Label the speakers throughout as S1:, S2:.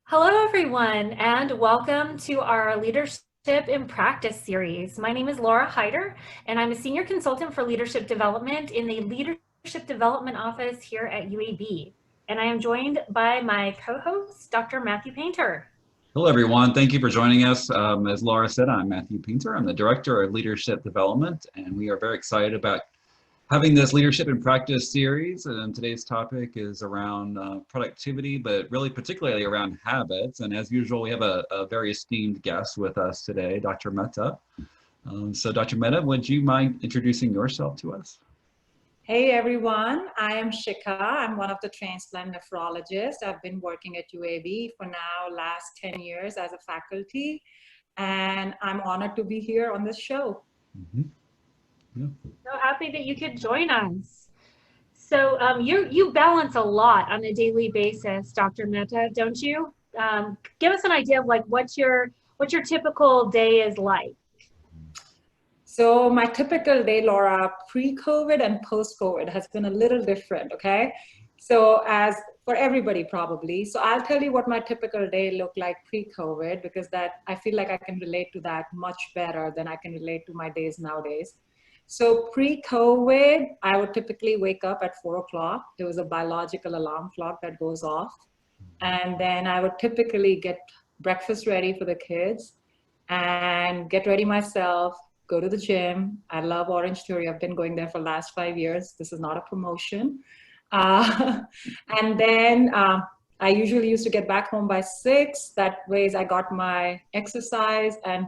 S1: Hello, everyone, and welcome to our Leadership in Practice series. My name is Laura Hyder, and I'm a Senior Consultant for Leadership Development in the Leadership Development Office here at UAB. And I am joined by my co-host, Dr. Matthew Painter.
S2: Hello, everyone. Thank you for joining us. As Laura said, I'm Matthew Painter. I'm the Director of Leadership Development, and we are very excited about having this Leadership in Practice series. And today's topic is around productivity, but really particularly around habits. And as usual, we have a very esteemed guest with us today, Dr. Mehta. So Dr. Mehta, would you mind introducing yourself to us?
S3: Hey everyone, I am Shikha. I'm one of the transplant nephrologists. I've been working at UAB for now last 10 years as a faculty, and I'm honored to be here on this show.
S2: Mm-hmm. Yeah.
S1: So happy that you could join us. So you balance a lot on a daily basis, Dr. Mehta, don't you? Give us an idea of like what your typical day is like.
S3: So my typical day, Laura, pre-COVID and post-COVID has been a little different, okay? So as for everybody probably. So I'll tell you what my typical day looked like pre-COVID because that I feel like I can relate to that much better than I can relate to my days nowadays. So pre-COVID, I would typically wake up at 4 o'clock. There was a biological alarm clock that goes off. And then I would typically get breakfast ready for the kids and get ready myself, go to the gym. I love Orange Theory. I've been going there for the last 5 years. This is not a promotion. And then I usually used to get back home by 6. That ways I got my exercise, and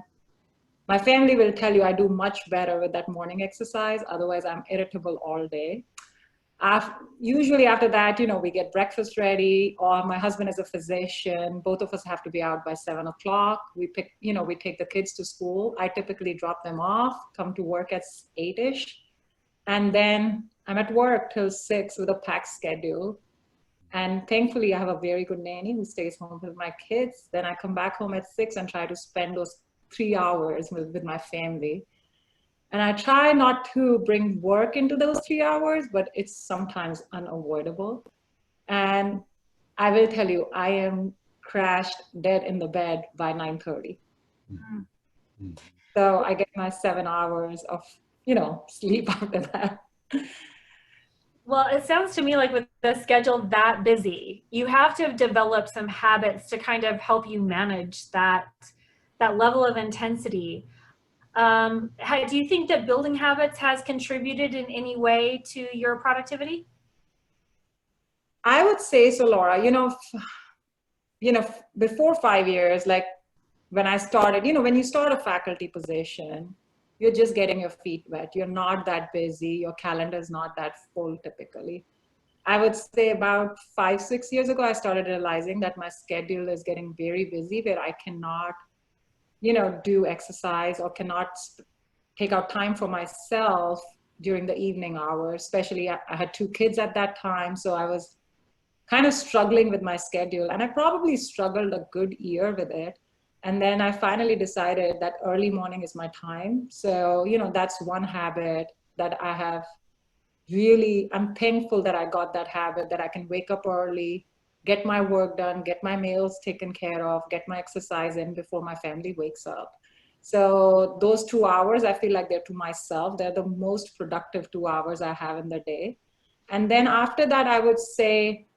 S3: my family will tell you I do much better with that morning exercise. Otherwise, I'm irritable all day. Usually after that, we get breakfast ready, or my husband is a physician. Both of us have to be out by 7 o'clock. We take the kids to school. I typically drop them off, come to work at 8-ish. And then I'm at work till 6 with a packed schedule. And thankfully I have a very good nanny who stays home with my kids. Then I come back home at 6 and try to spend those 3 hours with my family. And I try not to bring work into those 3 hours, but it's sometimes unavoidable. And I will tell you, I am crashed dead in the bed by 9:30. Mm-hmm. So I get my 7 hours of, sleep after that.
S1: Well, it sounds to me like with the schedule that busy, you have to develop some habits to kind of help you manage that level of intensity. Do you think that building habits has contributed in any way to your productivity?
S3: I would say so, Laura. Before 5 years, like when I started, when you start a faculty position, you're just getting your feet wet. You're not that busy. Your calendar is not that full typically. I would say about 5-6 years ago, I started realizing that my schedule is getting very busy where I cannot do exercise or cannot take out time for myself during the evening hours. Especially I had 2 kids at that time. So I was kind of struggling with my schedule, and I probably struggled a good year with it. And then I finally decided that early morning is my time. So, that's one habit that I have I'm thankful that I got that habit, that I can wake up early, get my work done, get my meals taken care of, get my exercise in before my family wakes up. So those 2 hours, I feel like they're to myself. They're the most productive 2 hours I have in the day. And then after that, I would say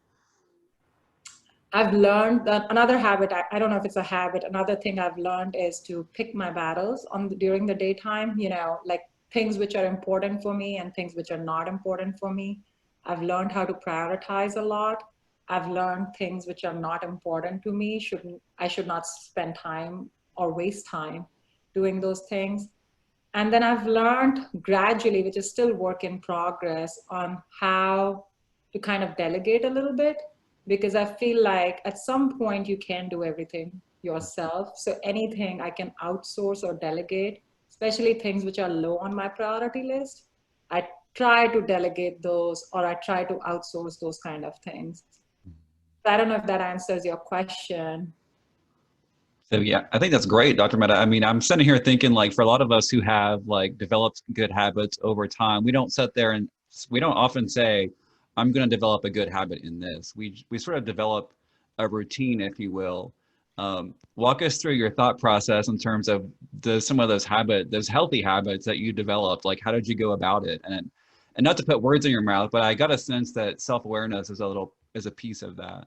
S3: I've learned that another habit, I don't know if it's a habit, another thing I've learned is to pick my battles during the daytime, like things which are important for me and things which are not important for me. I've learned how to prioritize a lot. I've learned things which are not important to me. I should not spend time or waste time doing those things. And then I've learned gradually, which is still work in progress, on how to kind of delegate a little bit, because I feel like at some point you can do everything yourself. So anything I can outsource or delegate, especially things which are low on my priority list, I try to delegate those, or I try to outsource those kind of things. I don't know if that answers your question.
S2: So yeah, I think that's great, Dr. Mehta. I mean, I'm sitting here thinking, like, for a lot of us who have like developed good habits over time, we don't sit there and we don't often say, I'm going to develop a good habit in this. We sort of develop a routine, if you will. Walk us through your thought process in terms of some of those those healthy habits that you developed. Like, how did you go about it? And not to put words in your mouth, but I got a sense that self-awareness is a piece of that.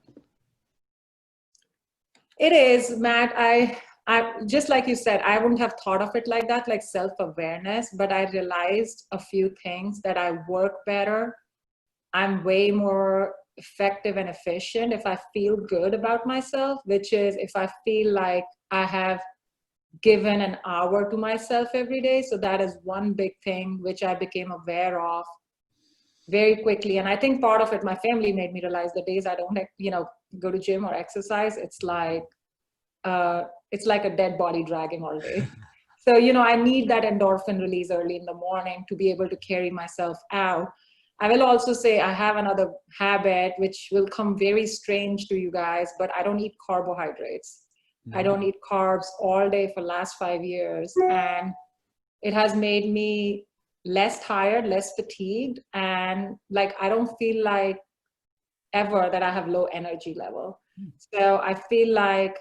S3: It is, Matt. I just like you said, I wouldn't have thought of it like that, like self-awareness, but I realized a few things that I work better. I'm way more effective and efficient if I feel good about myself, which is if I feel like I have given an hour to myself every day. So that is one big thing which I became aware of very quickly. And I think part of it, my family made me realize the days I don't, go to gym or exercise, it's like a dead body dragging all day. So, I need that endorphin release early in the morning to be able to carry myself out. I will also say I have another habit, which will come very strange to you guys, but I don't eat carbohydrates. Mm-hmm. I don't eat carbs all day for the last 5 years. And it has made me less tired, less fatigued. And like, I don't feel like ever that I have low energy level. So I feel like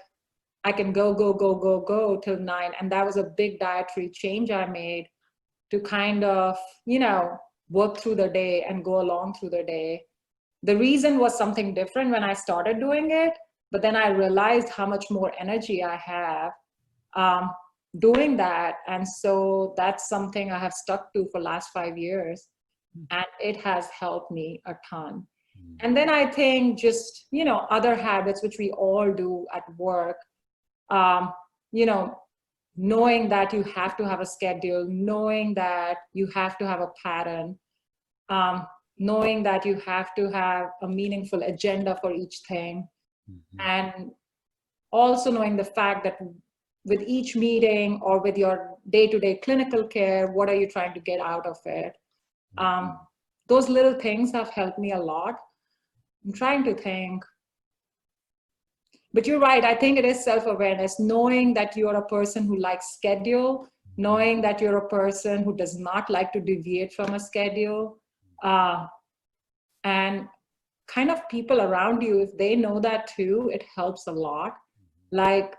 S3: I can go till 9. And that was a big dietary change I made to kind of, work through the day and go along through the day. The reason was something different when I started doing it, but then I realized how much more energy I have doing that. And so that's something I have stuck to for the last 5 years. And it has helped me a ton. And then I think just, other habits, which we all do at work, knowing that you have to have a schedule, knowing that you have to have a pattern, knowing that you have to have a meaningful agenda for each thing. Mm-hmm. And also knowing the fact that with each meeting or with your day-to-day clinical care, what are you trying to get out of it? Those little things have helped me a lot. I'm trying to think. But you're right, I think it is self-awareness, knowing that you're a person who likes schedule, knowing that you're a person who does not like to deviate from a schedule, and kind of people around you, if they know that too, it helps a lot. Like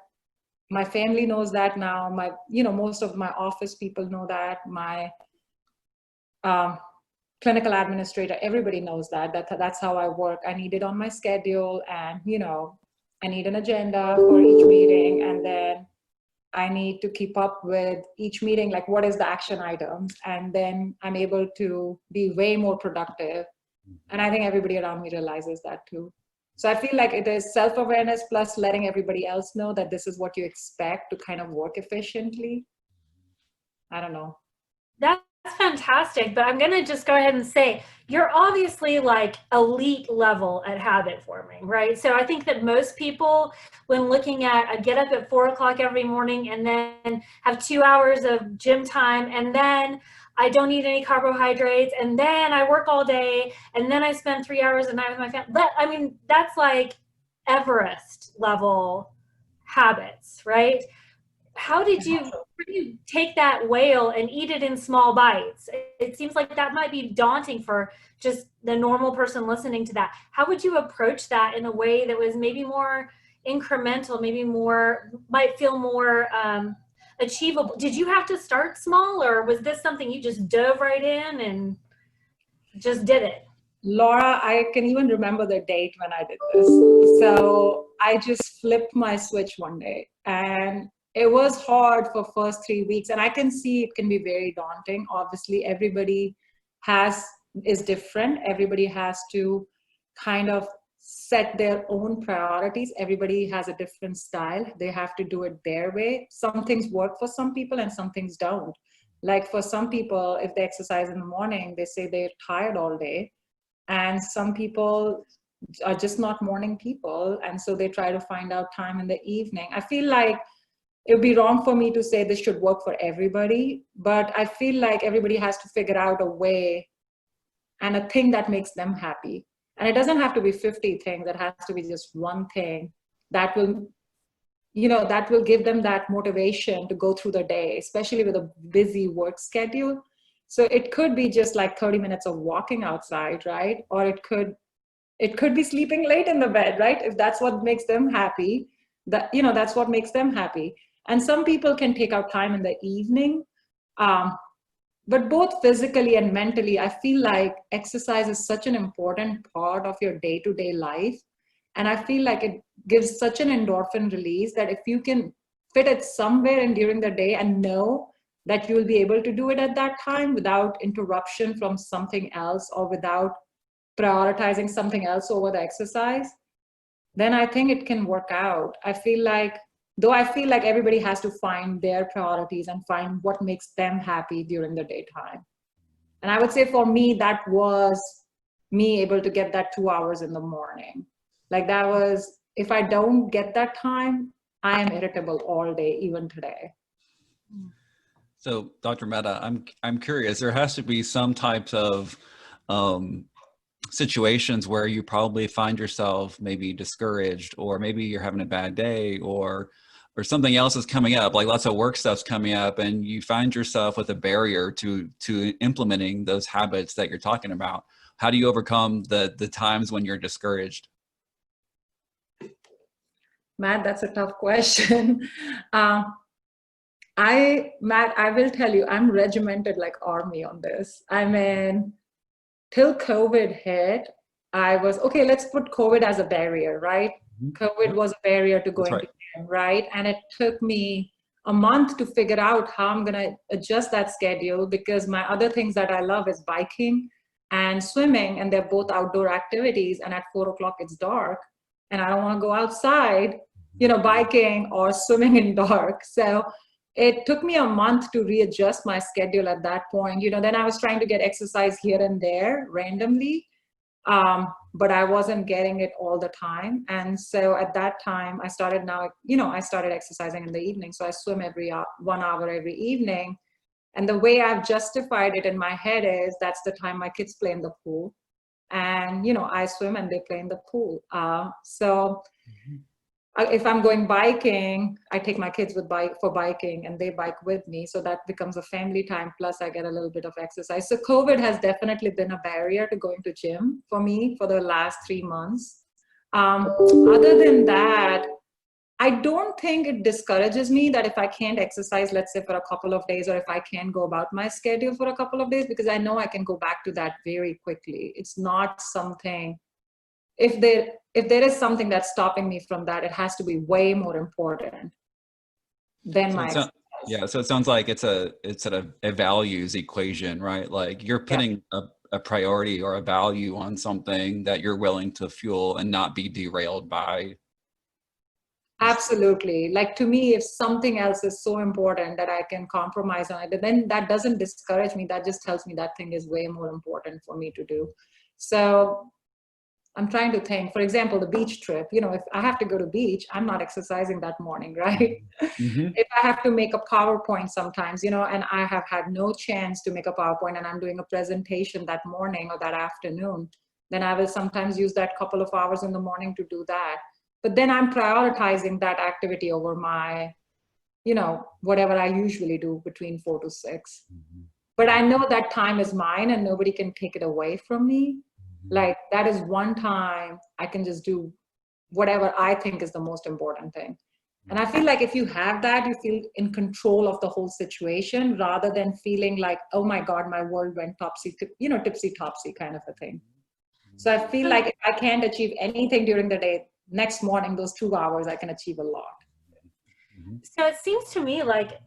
S3: my family knows that now, most of my office people know that, my clinical administrator, everybody knows that's how I work. I need it on my schedule, and I need an agenda for each meeting, and then I need to keep up with each meeting, like what is the action items, and then I'm able to be way more productive. And I think everybody around me realizes that too. So I feel like it is self-awareness plus letting everybody else know that this is what you expect to kind of work efficiently. I don't know.
S1: That's fantastic, but I'm going to just go ahead and say you're obviously like elite level at habit forming, right? So I think that most people, when looking at I get up at 4 o'clock every morning and then have 2 hours of gym time, and then I don't eat any carbohydrates, and then I work all day, and then I spend 3 hours a night with my family. I mean, that's like Everest level habits, right? How did you take that whale and eat it in small bites? It seems like that might be daunting for just the normal person listening to that. How would you approach that in a way that was maybe more incremental, might feel more achievable? Did you have to start small, or was this something you just dove right in and just did it?
S3: Laura, I can even remember the date when I did this. So I just flipped my switch one day, and it was hard for first 3 weeks. And I can see it can be very daunting. Obviously, everybody is different. Everybody has to kind of set their own priorities. Everybody has a different style. They have to do it their way. Some things work for some people and some things don't. Like for some people, if they exercise in the morning, they say they're tired all day. And some people are just not morning people. And so they try to find out time in the evening. I feel like it would be wrong for me to say this should work for everybody, but I feel like everybody has to figure out a way and a thing that makes them happy. And it doesn't have to be 50 things. It has to be just one thing that will, that will give them that motivation to go through the day, especially with a busy work schedule. So it could be just like 30 minutes of walking outside, right? Or it could It could be sleeping late in the bed, right? If that's what makes them happy, that's what makes them happy. And some people can take out time in the evening. But both physically and mentally, I feel like exercise is such an important part of your day-to-day life. And I feel like it gives such an endorphin release that if you can fit it somewhere in during the day and know that you'll be able to do it at that time without interruption from something else or without prioritizing something else over the exercise, then I think it can work out. I feel like everybody has to find their priorities and find what makes them happy during the daytime. And I would say for me, that was me able to get that 2 hours in the morning. Like that was, if I don't get that time, I am irritable all day, even today.
S2: So, Dr. Mehta, I'm curious. There has to be some types of situations where you probably find yourself maybe discouraged, or maybe you're having a bad day, or something else is coming up, like lots of work stuff's coming up, and you find yourself with a barrier to implementing those habits that you're talking about. How do you overcome the times when you're discouraged?
S3: Matt, that's a tough question. Matt, I will tell you, I'm regimented like army on this. I mean, till COVID hit, I was, okay, let's put COVID as a barrier, right? COVID was a barrier to going to gym, right? And it took me a month to figure out how I'm going to adjust that schedule, because my other things that I love is biking and swimming, and they're both outdoor activities. And at 4 o'clock, it's dark, and I don't want to go outside, biking or swimming in dark. So it took me a month to readjust my schedule at that point. Then I was trying to get exercise here and there randomly, but I wasn't getting it all the time. And so at that time, I started exercising in the evening. So I swim 1 hour every evening. And the way I've justified it in my head is that's the time my kids play in the pool. And, I swim and they play in the pool. If I'm going biking, I take my kids for biking, and they bike with me. So that becomes a family time. Plus I get a little bit of exercise. So COVID has definitely been a barrier to going to gym for me for the last 3 months. Other than that, I don't think it discourages me that if I can't exercise, let's say for a couple of days, or if I can't go about my schedule for a couple of days, because I know I can go back to that very quickly. It's not something, if there is something that's stopping me from that, it has to be way more important than my exercise.
S2: Yeah, so it sounds like it's a values equation, right? Like you're putting a priority or a value on something that you're willing to fuel and not be derailed by.
S3: Absolutely. Like, to me, if something else is so important that I can compromise on it, then that doesn't discourage me. That just tells me that thing is way more important for me to do. So I'm trying to think, for example, the beach trip, if I have to go to beach, I'm not exercising that morning, right? Mm-hmm. If I have to make a PowerPoint sometimes, and I have had no chance to make a PowerPoint, and I'm doing a presentation that morning or that afternoon, then I will sometimes use that couple of hours in the morning to do that. But then I'm prioritizing that activity over my, whatever I usually do between 4 to 6. Mm-hmm. But I know that time is mine and nobody can take it away from me. Like, that is one time I can just do whatever I think is the most important thing. And I feel like if you have that, you feel in control of the whole situation, rather than feeling like, oh my God, my world went tipsy-topsy kind of a thing. So I feel like if I can't achieve anything during the day, next morning, those 2 hours, I can achieve a lot.
S1: So it seems to me like,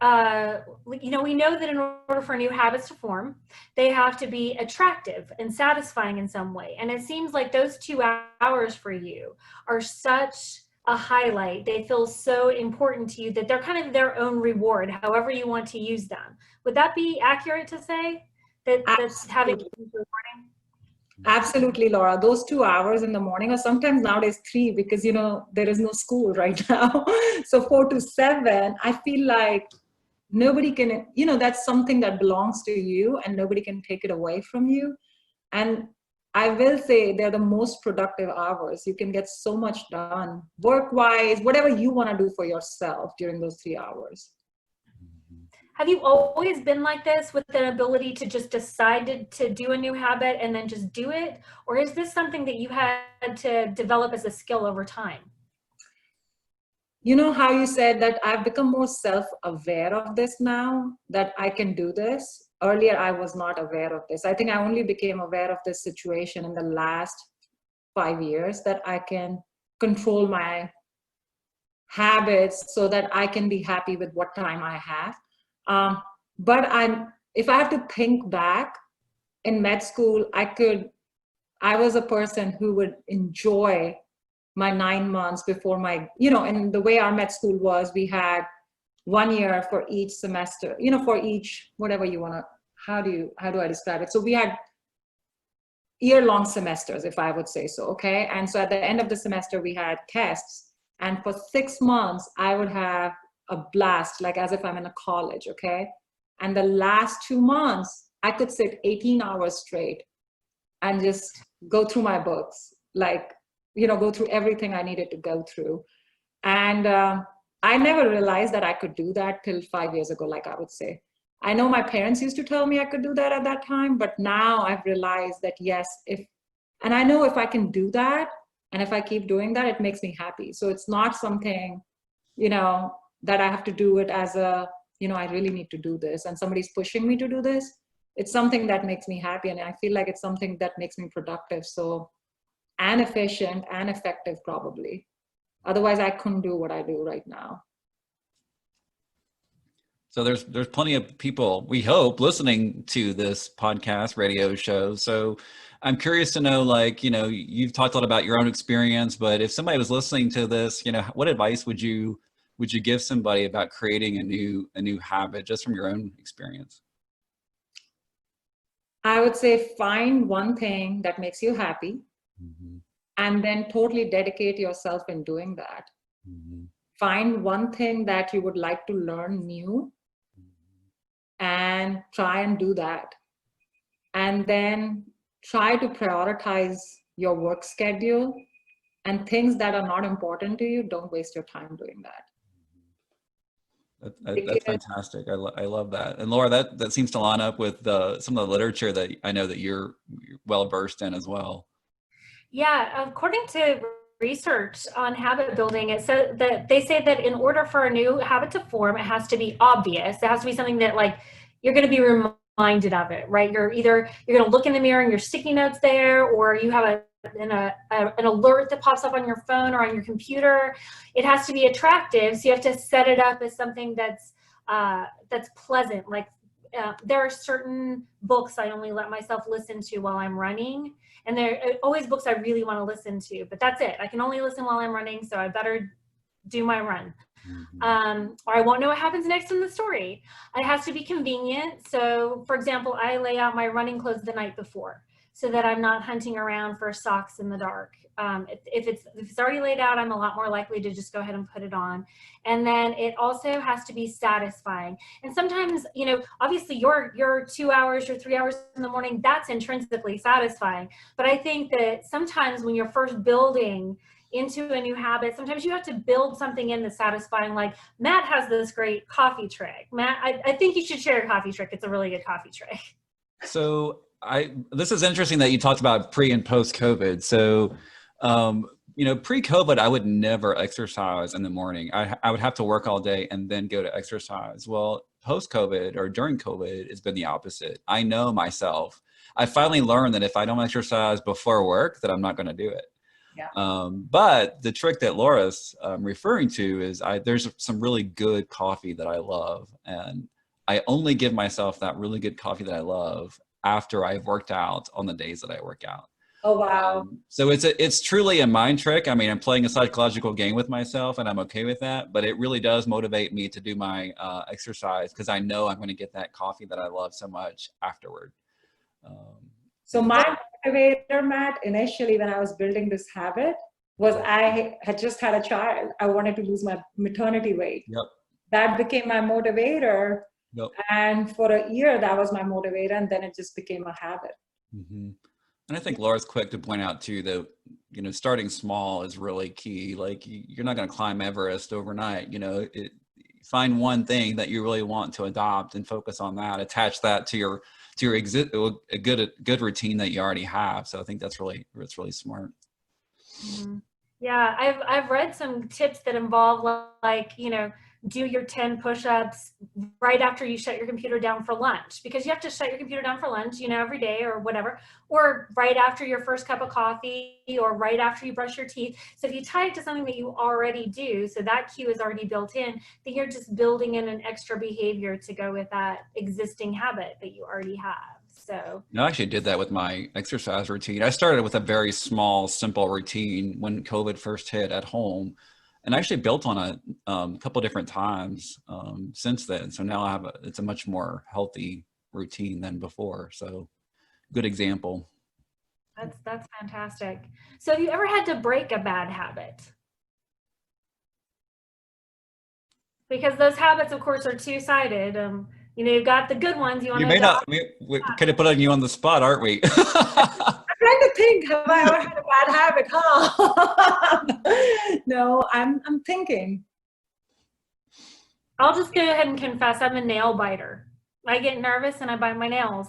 S1: we know that in order for new habits to form, they have to be attractive and satisfying in some way. And it seems like those 2 hours for you are such a highlight. They feel so important to you that they're kind of their own reward, however you want to use them. Would that be accurate to say? That's having rewarding?
S3: Absolutely, Laura. Those 2 hours in the morning, or sometimes nowadays 3, because, there is no school right now. So 4 to 7, I feel like nobody can, that's something that belongs to you and nobody can take it away from you. And I will say they're the most productive hours. You can get so much done work-wise, whatever you want to do for yourself during those 3 hours.
S1: have you always been like this with an ability to just decide to do a new habit and then just do it? Or is this something that you had to develop as a skill over time?
S3: You know how you said that I've become more self-aware of this now, that I can do this? Earlier, I was not aware of this. I think I only became aware of this situation in the last 5 years, that I can control my habits so that I can be happy with what time I have. But if I have to think back, in med school, I was a person who would enjoy my 9 months before my, and the way our med school was, we had 1 year for each semester, for each, whatever you want to, how do I describe it? So we had year-long semesters, if I would say so, okay? And so at the end of the semester, we had tests. And for 6 months, I would have a blast, like as if I'm in a college, okay? And the last 2 months, I could sit 18 hours straight and just go through my books, like, go through everything I needed to go through. And I never realized that I could do that till 5 years ago, like I would say. I know my parents used to tell me I could do that at that time, but now I've realized that yes, and I know if I can do that, and if I keep doing that, it makes me happy. So it's not something, that I have to do it as a, I really need to do this, and somebody's pushing me to do this. It's something that makes me happy, and I feel like it's something that makes me productive. So, and efficient and effective, probably. Otherwise, I couldn't do what I do right now.
S2: So there's plenty of people, we hope, listening to this podcast radio show. So I'm curious to know, like, you've talked a lot about your own experience, but if somebody was listening to this, what advice would you give somebody about creating a new habit, just from your own experience?
S3: I would say find one thing that makes you happy, and then totally dedicate yourself in doing that. Find one thing that you would like to learn new, and try and do that. And then try to prioritize your work schedule, and things that are not important to you, don't waste your time doing that.
S2: That's fantastic. I love that. And Laura, that seems to line up with some of the literature that I know that you're well versed in as well.
S1: Yeah, according to research on habit building, it said that they say that in order for a new habit to form, it has to be obvious. It has to be something that, like, you're going to be reminded of it, right? You're going to look in the mirror and your sticky notes there, or you have an alert that pops up on your phone or on your computer. It has to be attractive, so you have to set it up as something that's pleasant. Like there are certain books I only let myself listen to while I'm running, and they're always books I really want to listen to, but that's it. I can only listen while I'm running, so I better do my run. Or I won't know what happens next in the story. It has to be convenient. So, for example, I lay out my running clothes the night before, so that I'm not hunting around for socks in the dark. If it's already laid out, I'm a lot more likely to just go ahead and put it on. And then it also has to be satisfying. And sometimes, obviously your 2 hours or 3 hours in the morning, that's intrinsically satisfying. But I think that sometimes when you're first building into a new habit, sometimes you have to build something in that's satisfying. Like Matt has this great coffee trick. Matt, I think you should share a coffee trick. It's a really good coffee trick.
S2: So this is interesting that you talked about pre and post COVID. So, pre-COVID, I would never exercise in the morning. I would have to work all day and then go to exercise. Well, post-COVID or during COVID, it's been the opposite. I know myself. I finally learned that if I don't exercise before work, that I'm not going to do it. Yeah. But the trick that Laura's referring to is there's some really good coffee that I love, and I only give myself that really good coffee that I love after I've worked out on the days that I work out.
S3: Oh, wow.
S2: So it's truly a mind trick. I mean, I'm playing a psychological game with myself, and I'm okay with that, but it really does motivate me to do my exercise, because I know I'm going to get that coffee that I love so much afterward.
S3: So my motivator, Matt, initially when I was building this habit, was I had just had a child. I wanted to lose my maternity weight.
S2: Yep.
S3: That became my motivator. Yep. And for a year, that was my motivator, and then it just became a habit.
S2: Mm-hmm. And I think Laura's quick to point out too that, starting small is really key. Like you're not going to climb Everest overnight. find one thing that you really want to adopt and focus on that, attach that to your a good routine that you already have. So I think that's really smart.
S1: Mm-hmm. Yeah, I've read some tips that involve like, you know, do your 10 push-ups right after you shut your computer down for lunch, because you have to shut your computer down for lunch, you know, every day or whatever, or right after your first cup of coffee, or right after you brush your teeth. So if you tie it to something that you already do, so that cue is already built in, then you're just building in an extra behavior to go with that existing habit that you already have. So
S2: I actually did that with my exercise routine. I started with a very small, simple routine when COVID first hit at home, and I actually built on it a couple different times since then. So now I have it's a much more healthy routine than before. So good example.
S1: that's fantastic. So have you ever had to break a bad habit? Because those habits, of course, are two-sided. You know, you've got the good ones you want
S2: You
S1: to
S2: may not,
S1: adopt.
S2: we kind of put you on the spot, aren't we?
S3: I'm trying to think, have I ever had a bad habit? Huh? No, I'm thinking.
S1: I'll just go ahead and confess I'm a nail biter. I get nervous and I bite my nails.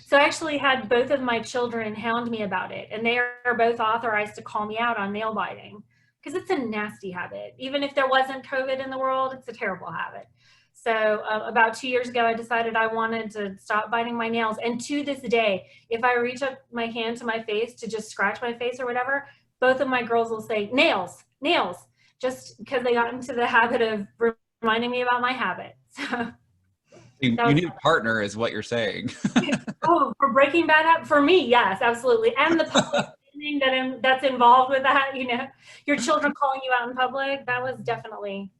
S1: So I actually had both of my children hound me about it, and they are both authorized to call me out on nail biting because it's a nasty habit. Even if there wasn't COVID in the world, it's a terrible habit. So about 2 years ago, I decided I wanted to stop biting my nails. And to this day, if I reach up my hand to my face to just scratch my face or whatever, both of my girls will say, nails, nails, just because they got into the habit of reminding me about my habit. So
S2: You need a partner is what you're saying.
S1: oh, for breaking bad habits? For me, yes, absolutely. And the public spending that's involved with that, you know, your children calling you out in public, that was definitely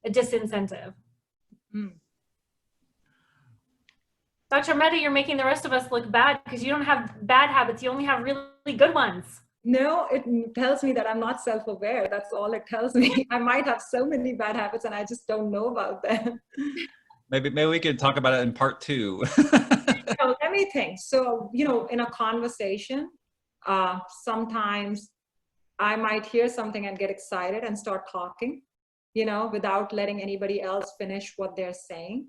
S1: a disincentive.
S3: Mm.
S1: Dr. Mehta, you're making the rest of us look bad because you don't have bad habits. You only have really good ones.
S3: No, it tells me that I'm not self-aware. That's all it tells me. I might have so many bad habits and I just don't know about them.
S2: Maybe we could talk about it in part 2.
S3: So let me think. So, you know, in a conversation, sometimes I might hear something and get excited and start talking, you know, without letting anybody else finish what they're saying.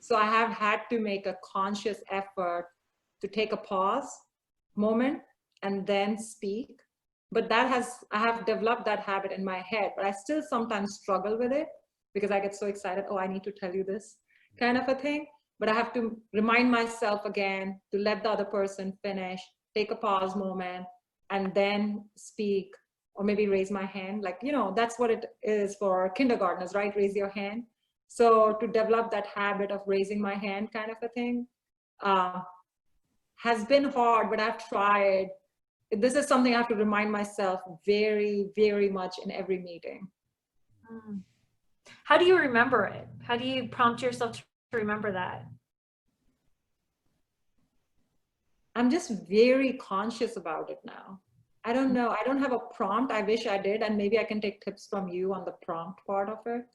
S3: So I have had to make a conscious effort to take a pause moment and then speak. But I have developed that habit in my head, but I still sometimes struggle with it because I get so excited. Oh, I need to tell you this kind of a thing. But I have to remind myself again to let the other person finish, take a pause moment, and then speak, or maybe raise my hand. Like, you know, that's what it is for kindergartners, right? Raise your hand. So to develop that habit of raising my hand kind of a thing has been hard, but I've tried. This is something I have to remind myself very, very much in every meeting.
S1: How do you remember it? How do you prompt yourself to remember that?
S3: I'm just very conscious about it now. I don't know. I don't have a prompt. I wish I did. And maybe I can take tips from you on the prompt part of it.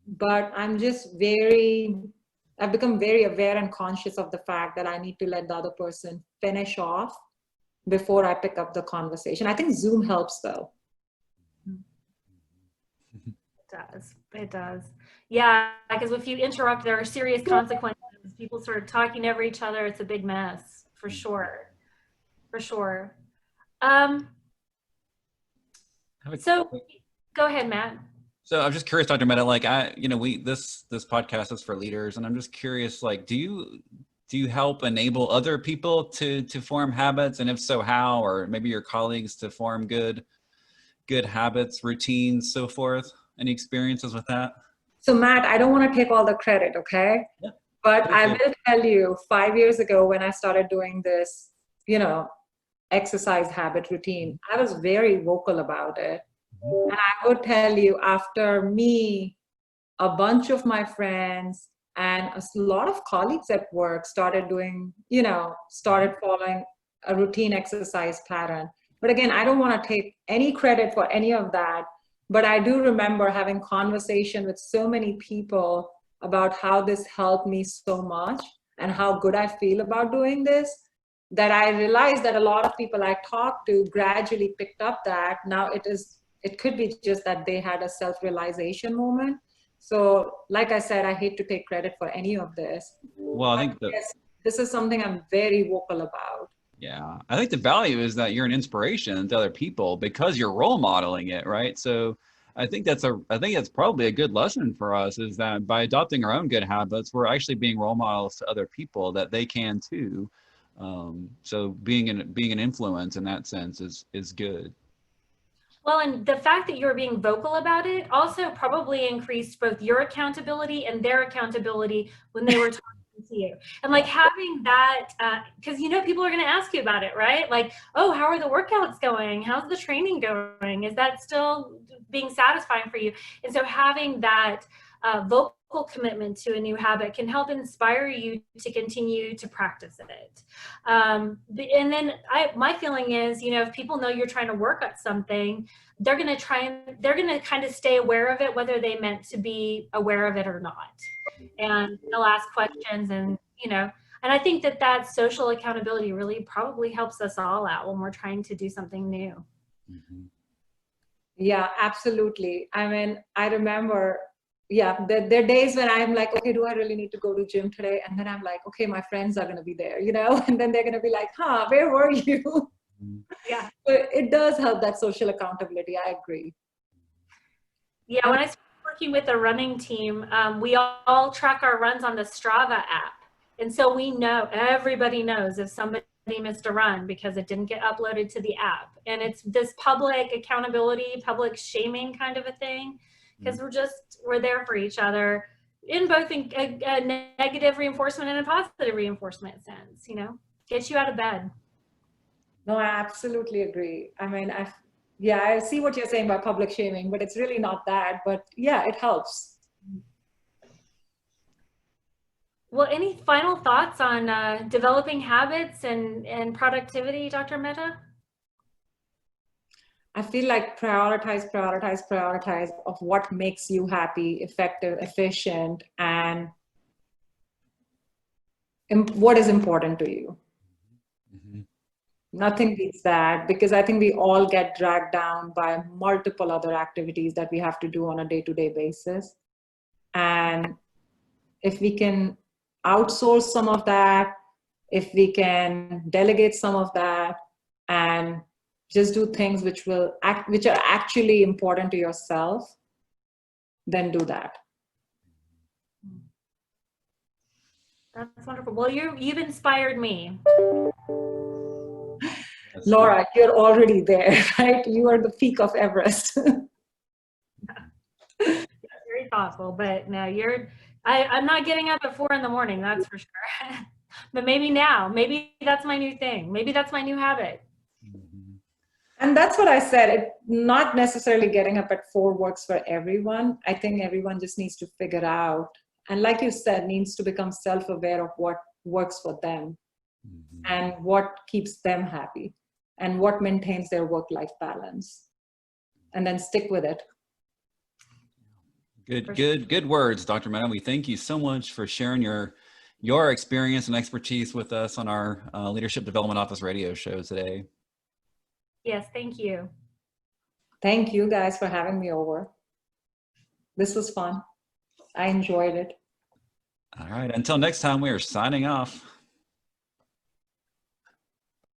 S3: But I'm just I've become very aware and conscious of the fact that I need to let the other person finish off before I pick up the conversation. I think Zoom helps though.
S1: It does. Yeah, because if you interrupt, there are serious consequences. People start talking over each other. It's a big mess, for sure. For sure. So go ahead, Matt.
S2: So I'm just curious, Dr. Mehta, like this podcast is for leaders, and I'm just curious, like, do you help enable other people to form habits, and if so, how? Or maybe your colleagues to form good habits, routines, so forth. Any experiences with that?
S3: So Matt, I don't want to take all the credit, okay? Yeah. But I will tell you, 5 years ago when I started doing this, you know, exercise habit routine, I was very vocal about it. And I would tell you, after me, a bunch of my friends and a lot of colleagues at work started doing, you know, started following a routine exercise pattern. But again, I don't want to take any credit for any of that. But I do remember having conversation with so many people about how this helped me so much and how good I feel about doing this, that I realized that a lot of people I talked to gradually picked up that now it could be just that they had a self-realization moment. So like I said, I hate to take credit for any of this.
S2: Well, I think
S3: Yes, this is something I'm very vocal about.
S2: yeah, I think the value is that you're an inspiration to other people because you're role modeling it, right? So I think that's probably a good lesson for us is that by adopting our own good habits, we're actually being role models to other people that they can too. So being an influence in that sense is good.
S1: Well, and the fact that you're being vocal about it also probably increased both your accountability and their accountability when they were talking to you. And like having that, because people are going to ask you about it, right? Like, oh, how are the workouts going? How's the training going? Is that still being satisfying for you? And so having that vocal commitment to a new habit can help inspire you to continue to practice it. And then my feeling is, if people know you're trying to work at something, they're going to kind of stay aware of it, whether they meant to be aware of it or not. And they'll ask questions and I think that social accountability really probably helps us all out when we're trying to do something new.
S2: Mm-hmm.
S3: Yeah, absolutely. I mean, I remember, yeah, there are days when I'm like, okay, do I really need to go to gym today? And then I'm like, okay, my friends are going to be there, and then they're going to be like, huh, where were you?
S1: Yeah.
S3: But it does help, that social accountability. I agree.
S1: Yeah, when I started working with a running team, we all track our runs on the Strava app. And so everybody knows if somebody missed a run because it didn't get uploaded to the app. And it's this public accountability, public shaming kind of a thing, because we're there for each other in both a negative reinforcement and a positive reinforcement sense, get you out of bed.
S3: No, I absolutely agree. I mean, I see what you're saying by public shaming, but it's really not that. But yeah, it helps.
S1: Well, any final thoughts on developing habits and productivity, Dr. Mehta?
S3: I feel like prioritize of what makes you happy, effective, efficient, and what is important to you.
S2: Mm-hmm.
S3: Nothing beats that, because I think we all get dragged down by multiple other activities that we have to do on a day-to-day basis. And if we can outsource some of that, if we can delegate some of that, and just do things which are actually important to yourself, then do that.
S1: That's wonderful. Well, you've inspired me.
S3: Laura, you're already there, right? You are the peak of Everest.
S1: Very thoughtful, but no, I'm not getting up at 4 a.m, that's for sure. But maybe that's my new thing. Maybe that's my new habit.
S3: And that's what I said. Not necessarily getting up at 4 works for everyone. I think everyone just needs to figure out, and like you said, needs to become self-aware of what works for them and what keeps them happy and what maintains their work-life balance, and then stick with it.
S2: Good words, Dr. Mehta. We thank you so much for sharing your experience and expertise with us on our Leadership Development Office radio show today.
S1: Yes, thank you.
S3: Thank you guys for having me over. This was fun. I enjoyed it.
S2: All right. Until next time, we are signing off.